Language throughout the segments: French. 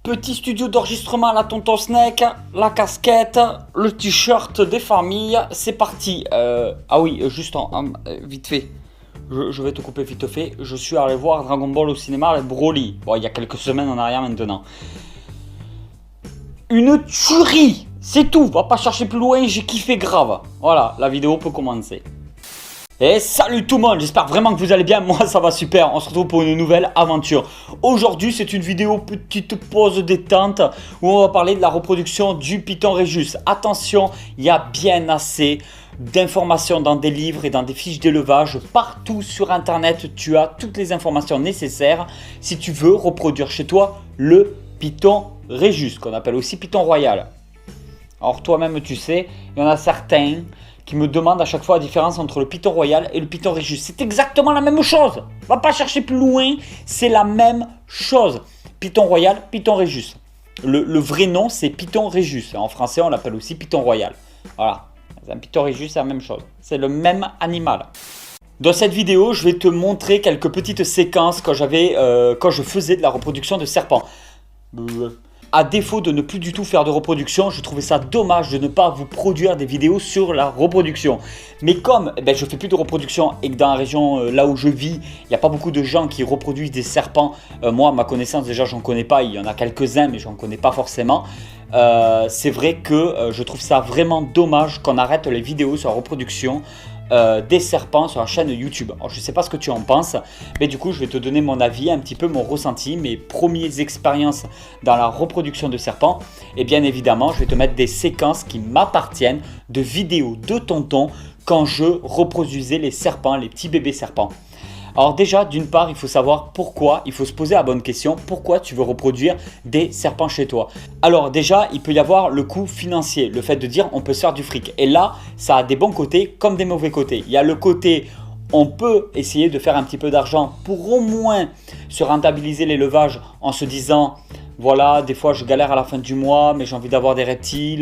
Petit studio d'enregistrement à la Tonton Snake, la casquette, le t-shirt des familles, c'est parti. Ah oui, juste vite fait, je vais te couper vite fait. Je suis allé voir Dragon Ball au cinéma avec Broly. Bon, il y a quelques semaines en arrière maintenant. Une tuerie, c'est tout. Va pas chercher plus loin, j'ai kiffé grave. Voilà, la vidéo peut commencer. Et salut tout le monde, j'espère vraiment que vous allez bien, moi ça va super, on se retrouve pour une nouvelle aventure. Aujourd'hui c'est une vidéo petite pause détente où on va parler de la reproduction du Python Rhésus. Attention, il y a bien assez d'informations dans des livres et dans des fiches d'élevage. Partout sur internet tu as toutes les informations nécessaires si tu veux reproduire chez toi le Python Rhésus, qu'on appelle aussi Python Royal. Alors toi-même tu sais, il y en a certains qui me demandent à chaque fois la différence entre le Python Royal et le Python Rhésus. C'est exactement la même chose. On va pas chercher plus loin, c'est la même chose. Python Royal, Python Rhésus. Le vrai nom c'est Python Rhésus. En français on l'appelle aussi Python Royal. Voilà, un Python Rhésus c'est la même chose. C'est le même animal. Dans cette vidéo, je vais te montrer quelques petites séquences quand je faisais de la reproduction de serpents. À défaut de ne plus du tout faire de reproduction, je trouvais ça dommage de ne pas vous produire des vidéos sur la reproduction. Mais comme je fais plus de reproduction et que dans la région là où je vis, il n'y a pas beaucoup de gens qui reproduisent des serpents. Moi, à ma connaissance, déjà, j'en connais pas. Il y en a quelques-uns, mais j'en connais pas forcément. C'est vrai que je trouve ça vraiment dommage qu'on arrête les vidéos sur la reproduction des serpents sur la chaîne YouTube. Alors, je ne sais pas ce que tu en penses, mais du coup je vais te donner mon avis, un petit peu mon ressenti, mes premières expériences dans la reproduction de serpents. Et bien évidemment je vais te mettre des séquences qui m'appartiennent de vidéos de tonton quand je reproduisais les serpents, les petits bébés serpents. Alors déjà, d'une part, il faut savoir pourquoi, il faut se poser la bonne question, pourquoi tu veux reproduire des serpents chez toi. Alors déjà, il peut y avoir le coût financier, le fait de dire on peut se faire du fric. Et là, ça a des bons côtés comme des mauvais côtés. Il y a le côté, on peut essayer de faire un petit peu d'argent pour au moins se rentabiliser l'élevage en se disant voilà, des fois je galère à la fin du mois, mais j'ai envie d'avoir des reptiles.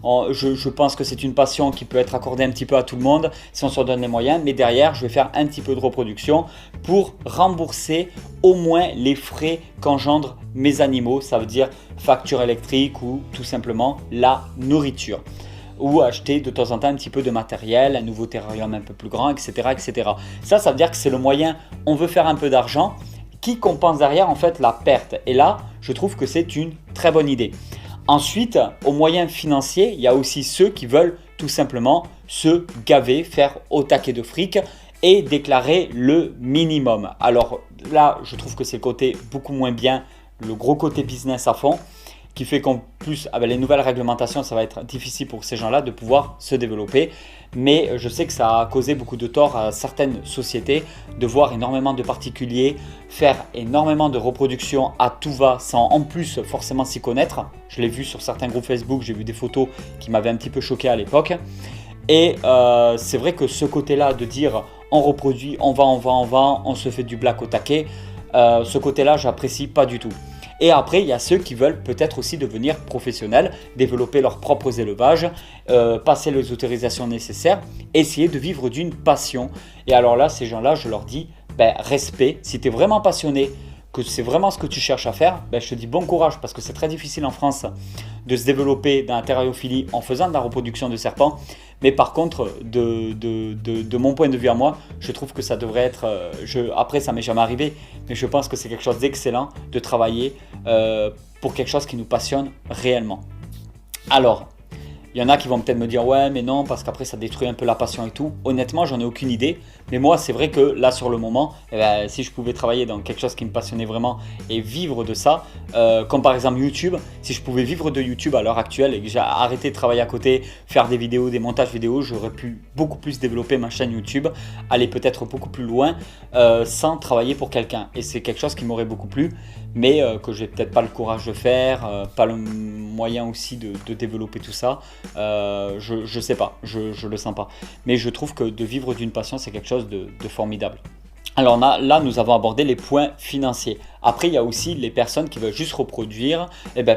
Je pense que c'est une passion qui peut être accordée un petit peu à tout le monde si on se donne les moyens. Mais derrière, je vais faire un petit peu de reproduction pour rembourser au moins les frais qu'engendrent mes animaux. Ça veut dire facture électrique ou tout simplement la nourriture. Ou acheter de temps en temps un petit peu de matériel, un nouveau terrarium un peu plus grand, etc. etc. Ça veut dire que c'est le moyen, on veut faire un peu d'argent qui compense derrière en fait la perte. Et là, je trouve que c'est une très bonne idée. Ensuite, aux moyens financiers, il y a aussi ceux qui veulent tout simplement se gaver, faire au taquet de fric et déclarer le minimum. Alors là, je trouve que c'est le côté beaucoup moins bien, le gros côté business à fond, qui fait qu'en plus, avec les nouvelles réglementations, ça va être difficile pour ces gens-là de pouvoir se développer. Mais je sais que ça a causé beaucoup de tort à certaines sociétés de voir énormément de particuliers faire énormément de reproduction à tout va sans en plus forcément s'y connaître. Je l'ai vu sur certains groupes Facebook, j'ai vu des photos qui m'avaient un petit peu choqué à l'époque. Et c'est vrai que ce côté-là de dire on reproduit, on vend, on se fait du black au taquet, ce côté-là, j'apprécie pas du tout. Et après, il y a ceux qui veulent peut-être aussi devenir professionnels, développer leurs propres élevages, passer les autorisations nécessaires, essayer de vivre d'une passion. Et alors là, ces gens-là, je leur dis, respect, si tu es vraiment passionné, que c'est vraiment ce que tu cherches à faire, je te dis bon courage parce que c'est très difficile en France de se développer dans la terrariophilie en faisant de la reproduction de serpents. Mais par contre, de mon point de vue à moi, je trouve que ça devrait être, après ça m'est jamais arrivé, mais je pense que c'est quelque chose d'excellent de travailler pour quelque chose qui nous passionne réellement. Alors, il y en a qui vont peut-être me dire ouais mais non parce qu'après ça détruit un peu la passion et tout. Honnêtement j'en ai aucune idée. Mais moi c'est vrai que là sur le moment, si je pouvais travailler dans quelque chose qui me passionnait vraiment et vivre de ça, comme par exemple YouTube, si je pouvais vivre de YouTube à l'heure actuelle et que j'ai arrêté de travailler à côté, faire des vidéos, des montages vidéo, j'aurais pu beaucoup plus développer ma chaîne YouTube, aller peut-être beaucoup plus loin sans travailler pour quelqu'un. Et c'est quelque chose qui m'aurait beaucoup plu, mais que j'ai peut-être pas le courage de faire, pas le moyen aussi de développer tout ça. Je sais pas, je le sens pas. Mais je trouve que de vivre d'une passion, c'est quelque chose de formidable. Alors là, nous avons abordé les points financiers. Après, il y a aussi les personnes qui veulent juste reproduire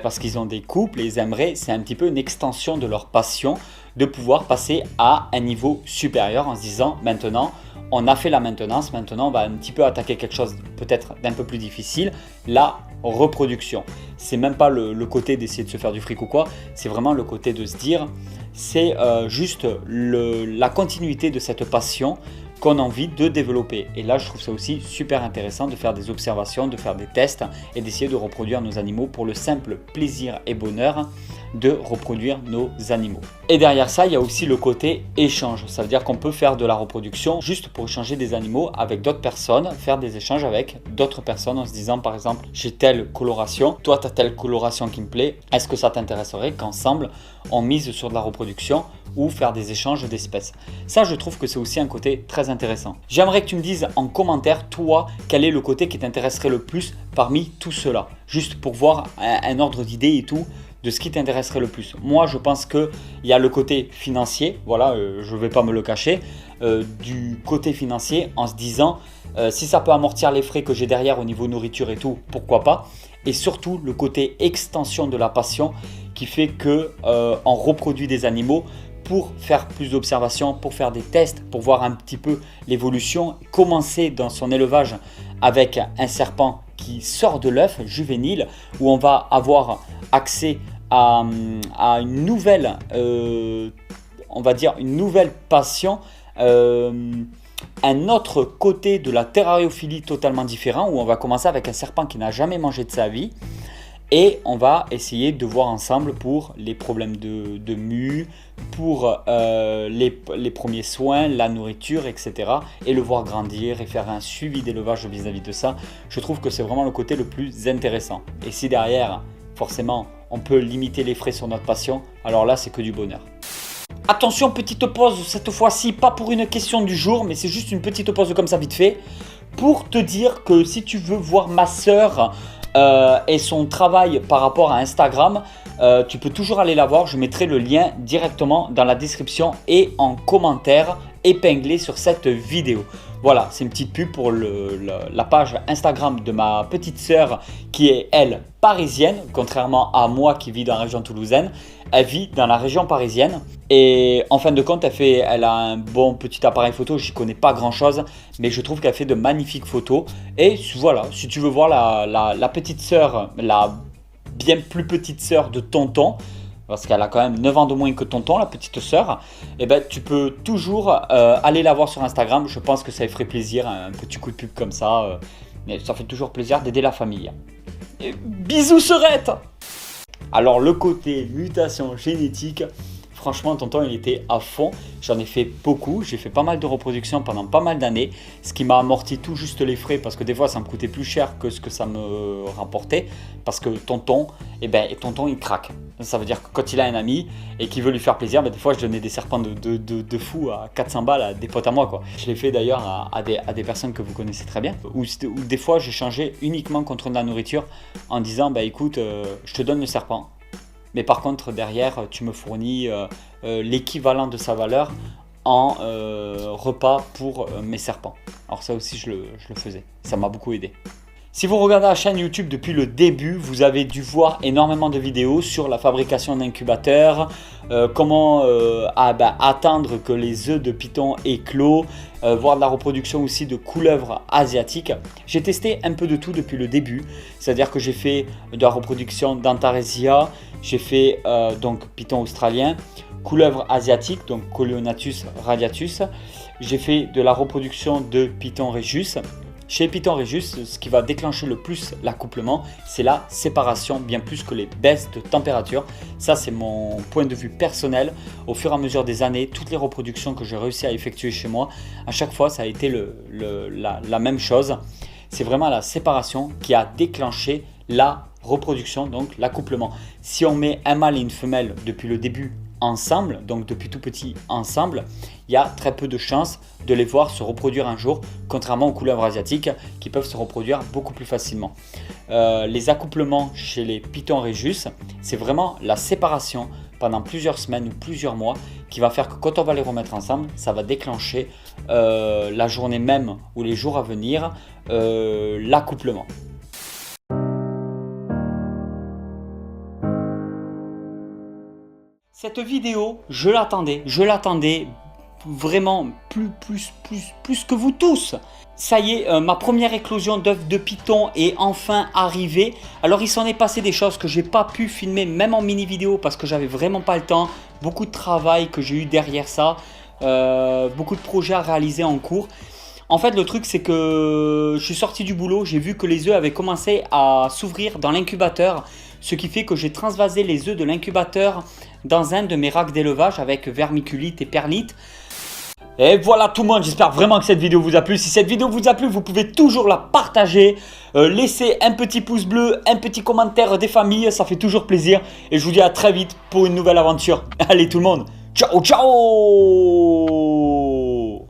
parce qu'ils ont des couples et ils aimeraient, c'est un petit peu une extension de leur passion, de pouvoir passer à un niveau supérieur en se disant maintenant, on a fait la maintenance, maintenant on va un petit peu attaquer quelque chose peut-être d'un peu plus difficile. Là, reproduction. C'est même pas le côté d'essayer de se faire du fric ou quoi, c'est vraiment le côté de se dire, c'est juste la continuité de cette passion qu'on a envie de développer. Et là, je trouve ça aussi super intéressant de faire des observations, de faire des tests et d'essayer de reproduire nos animaux pour le simple plaisir et bonheur de reproduire nos animaux. Et derrière ça, il y a aussi le côté échange. Ça veut dire qu'on peut faire de la reproduction juste pour échanger des animaux avec d'autres personnes, faire des échanges avec d'autres personnes en se disant par exemple, j'ai telle coloration, toi tu as telle coloration qui me plaît, est-ce que ça t'intéresserait qu'ensemble on mise sur de la reproduction ou faire des échanges d'espèces? Ça, je trouve que c'est aussi un côté très intéressant. J'aimerais que tu me dises en commentaire, toi, quel est le côté qui t'intéresserait le plus parmi tout cela, juste pour voir un ordre d'idée et tout de ce qui t'intéresserait le plus. Moi, je pense qu'il y a le côté financier, voilà, je ne vais pas me le cacher, du côté financier en se disant si ça peut amortir les frais que j'ai derrière au niveau nourriture et tout, pourquoi pas. Et surtout le côté extension de la passion qui fait que on reproduit des animaux pour faire plus d'observations, pour faire des tests, pour voir un petit peu l'évolution, commencer dans son élevage avec un serpent qui sort de l'œuf juvénile où on va avoir accès à une nouvelle, on va dire une nouvelle passion, un autre côté de la terrariophilie totalement différent où on va commencer avec un serpent qui n'a jamais mangé de sa vie et on va essayer de voir ensemble pour les problèmes de mue, pour les premiers soins, la nourriture, etc. et le voir grandir et faire un suivi d'élevage vis-à-vis de ça. Je trouve que c'est vraiment le côté le plus intéressant. Et si derrière, forcément, on peut limiter les frais sur notre passion, alors là, c'est que du bonheur. Attention, petite pause cette fois-ci, pas pour une question du jour, mais c'est juste une petite pause comme ça vite fait, pour te dire que si tu veux voir ma sœur et son travail par rapport à Instagram, tu peux toujours aller la voir. Je mettrai le lien directement dans la description et en commentaire épinglé sur cette vidéo. Voilà, c'est une petite pub pour la page Instagram de ma petite sœur qui est, elle, parisienne, contrairement à moi qui vis dans la région toulousaine. Elle vit dans la région parisienne et en fin de compte, elle a un bon petit appareil photo. J'y connais pas grand chose, mais je trouve qu'elle fait de magnifiques photos. Et voilà, si tu veux voir la petite sœur, la bien plus petite sœur de tonton, parce qu'elle a quand même 9 ans de moins que tonton, la petite sœur, et ben, tu peux toujours aller la voir sur Instagram. Je pense que ça lui ferait plaisir, un petit coup de pub comme ça. Ça fait toujours plaisir d'aider la famille. Et bisous sœurette. Alors le côté mutation génétique, franchement tonton il était à fond, j'en ai fait beaucoup, j'ai fait pas mal de reproductions pendant pas mal d'années, ce qui m'a amorti tout juste les frais parce que des fois ça me coûtait plus cher que ce que ça me rapportait parce que tonton, tonton il craque. Ça veut dire que quand il a un ami et qu'il veut lui faire plaisir, des fois je donnais des serpents de fou à 400 balles à des potes à moi, quoi. Je l'ai fait d'ailleurs à des personnes que vous connaissez très bien, ou des fois j'ai changé uniquement contre de la nourriture en disant écoute, je te donne le serpent. Mais par contre, derrière, tu me fournis l'équivalent de sa valeur en repas pour mes serpents. Alors ça aussi, je le faisais. Ça m'a beaucoup aidé. Si vous regardez la chaîne YouTube depuis le début, vous avez dû voir énormément de vidéos sur la fabrication d'incubateurs, comment attendre que les œufs de python éclosent, voir de la reproduction aussi de couleuvres asiatiques. J'ai testé un peu de tout depuis le début, c'est-à-dire que j'ai fait de la reproduction d'Antaresia, j'ai fait donc python australien, couleuvre asiatique, donc Coleonatus radiatus, j'ai fait de la reproduction de python rhésus. Chez Python rhésus, ce qui va déclencher le plus l'accouplement, c'est la séparation, bien plus que les baisses de température. Ça, c'est mon point de vue personnel. Au fur et à mesure des années, toutes les reproductions que j'ai réussi à effectuer chez moi, à chaque fois, ça a été la même chose. C'est vraiment la séparation qui a déclenché la reproduction, donc l'accouplement. Si on met un mâle et une femelle depuis le début ensemble, donc depuis tout petit ensemble, il y a très peu de chances de les voir se reproduire un jour, contrairement aux couleuvres asiatiques qui peuvent se reproduire beaucoup plus facilement. Les accouplements chez les pythons rhésus, c'est vraiment la séparation pendant plusieurs semaines ou plusieurs mois qui va faire que quand on va les remettre ensemble, ça va déclencher la journée même ou les jours à venir l'accouplement. Cette vidéo, je l'attendais vraiment plus que vous tous. Ça y est, ma première éclosion d'œufs de python est enfin arrivée. Alors il s'en est passé des choses que j'ai pas pu filmer même en mini vidéo parce que j'avais vraiment pas le temps. Beaucoup de travail que j'ai eu derrière ça, beaucoup de projets à réaliser en cours. En fait le truc c'est que je suis sorti du boulot, j'ai vu que les œufs avaient commencé à s'ouvrir dans l'incubateur. Ce qui fait que j'ai transvasé les œufs de l'incubateur dans un de mes racks d'élevage avec vermiculite et perlite. Et voilà tout le monde, j'espère vraiment que cette vidéo vous a plu. Si cette vidéo vous a plu, vous pouvez toujours la partager, laisser un petit pouce bleu, un petit commentaire des familles, ça fait toujours plaisir. Et je vous dis à très vite pour une nouvelle aventure. Allez tout le monde, ciao ciao.